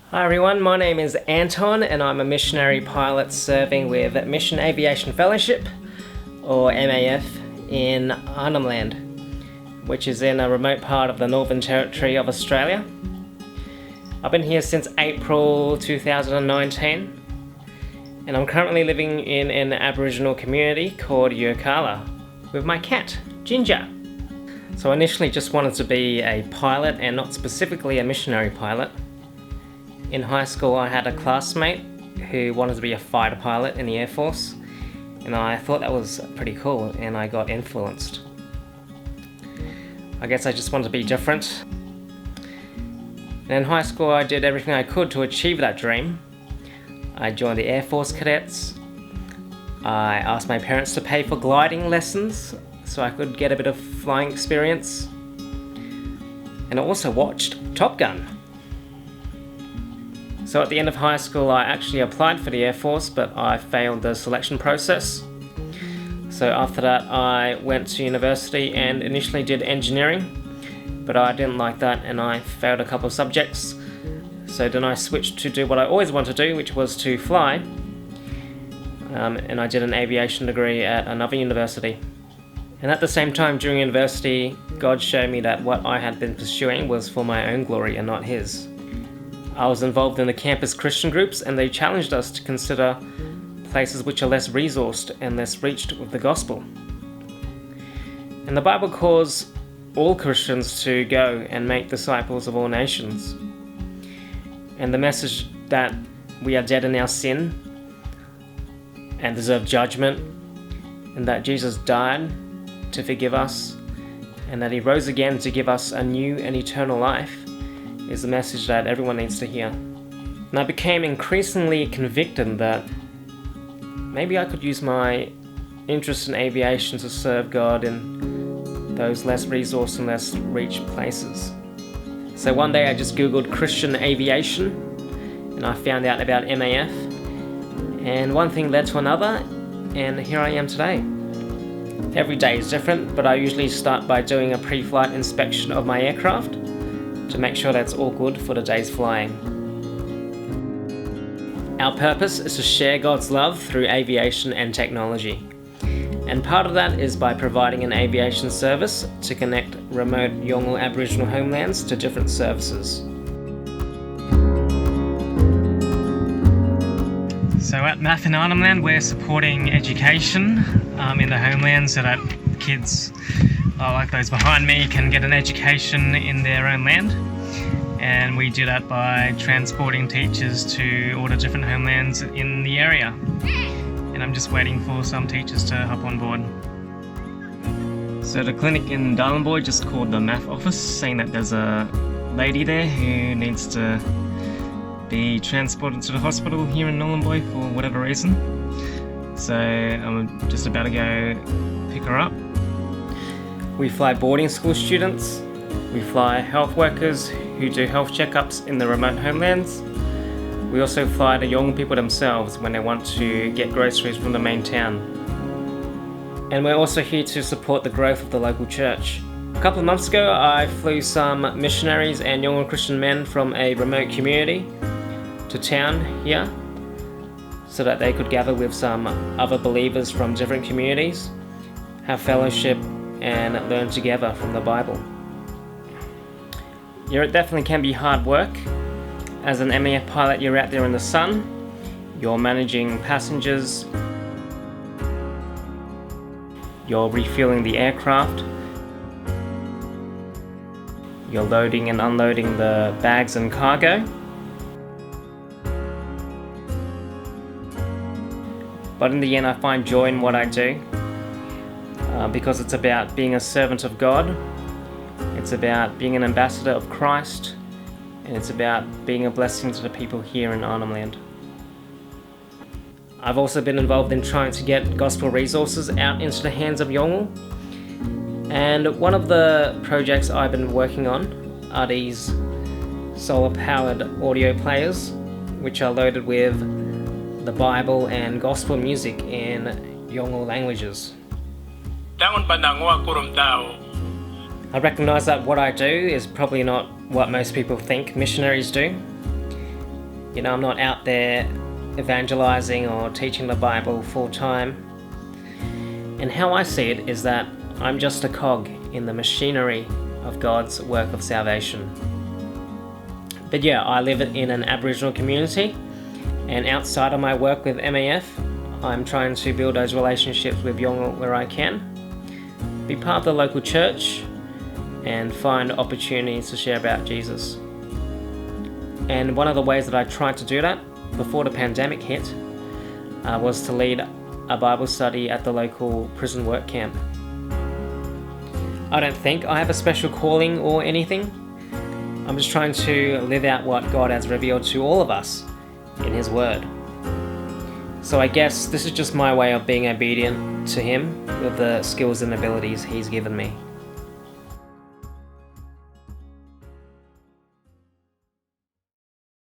Hi everyone, my name is Anton and I'm a missionary pilot serving with Mission Aviation Fellowship, or MAF, in Arnhem Land, which is in a remote part of the Northern Territory of Australia. I've been here since April 2019 and I'm currently living in an Aboriginal community called Yirrkala with my cat, Ginger. So I initially just wanted to be a pilot and not specifically a missionary pilot. In high school I had a classmate who wanted to be a fighter pilot in the Air Force, and I thought that was pretty cool and I got influenced. I guess I just wanted to be different. And in high school I did everything I could to achieve that dream. I joined the Air Force cadets. I asked my parents to pay for gliding lessons so I could get a bit of flying experience. And I also watched Top Gun. So at the end of high school I actually applied for the Air Force, but I failed the selection process. So after that I went to university and initially did engineering, but I didn't like that and I failed a couple of subjects. So then I switched to do what I always wanted to do, which was to fly. And I did an aviation degree at another university. And at the same time during university, God showed me that what I had been pursuing was for my own glory and not His. I was involved in the campus Christian groups and they challenged us to consider places which are less resourced and less reached with the gospel. And the Bible calls all Christians to go and make disciples of all nations. And the message that we are dead in our sin and deserve judgment, and that Jesus died to forgive us, and that He rose again to give us a new and eternal life, is the message that everyone needs to hear. And I became increasingly convicted that maybe I could use my interest in aviation to serve God in those less resourced and less reached places. So one day I just googled Christian aviation and I found out about MAF, and one thing led to another, and here I am today. Every day is different, but I usually start by doing a pre-flight inspection of my aircraft to make sure that's all good for the day's flying. Our purpose is to share God's love through aviation and technology. And part of that is by providing an aviation service to connect remote Yolngu Aboriginal homelands to different services. So at MAF in Arnhem Land we're supporting education in the homeland so that kids like those behind me can get an education in their own land, and we do that by transporting teachers to all the different homelands in the area, and I'm just waiting for some teachers to hop on board. So the clinic in Darwin Boy just called the MAF office saying that there's a lady there who needs to be transported to the hospital here in Nhulunbuy for whatever reason, so I'm just about to go pick her up. We fly boarding school students, we fly health workers who do health checkups in the remote homelands. We also fly the young people themselves when they want to get groceries from the main town. And we're also here to support the growth of the local church. A couple of months ago I flew some missionaries and young Christian men from a remote community to town here so that they could gather with some other believers from different communities, have fellowship and learn together from the Bible. Yeah, it definitely can be hard work. As an MAF pilot, you're out there in the sun, you're managing passengers, you're refueling the aircraft, you're loading and unloading the bags and cargo. But in the end I find joy in what I do. Because it's about being a servant of God, it's about being an ambassador of Christ, and it's about being a blessing to the people here in Arnhem Land. I've also been involved in trying to get gospel resources out into the hands of Yolngu, and one of the projects I've been working on are these solar-powered audio players, which are loaded with the Bible and gospel music in Yolngu languages. I recognise that what I do is probably not what most people think missionaries do. You know, I'm not out there evangelizing or teaching the Bible full time. And how I see it is that I'm just a cog in the machinery of God's work of salvation. But yeah, I live in an Aboriginal community, and outside of my work with MAF, I'm trying to build those relationships with Yolngu where I can, be part of the local church, and find opportunities to share about Jesus. And one of the ways that I tried to do that before the pandemic hit was to lead a Bible study at the local prison work camp. I don't think I have a special calling or anything. I'm just trying to live out what God has revealed to all of us in His Word. So I guess this is just my way of being obedient to Him with the skills and abilities He's given me.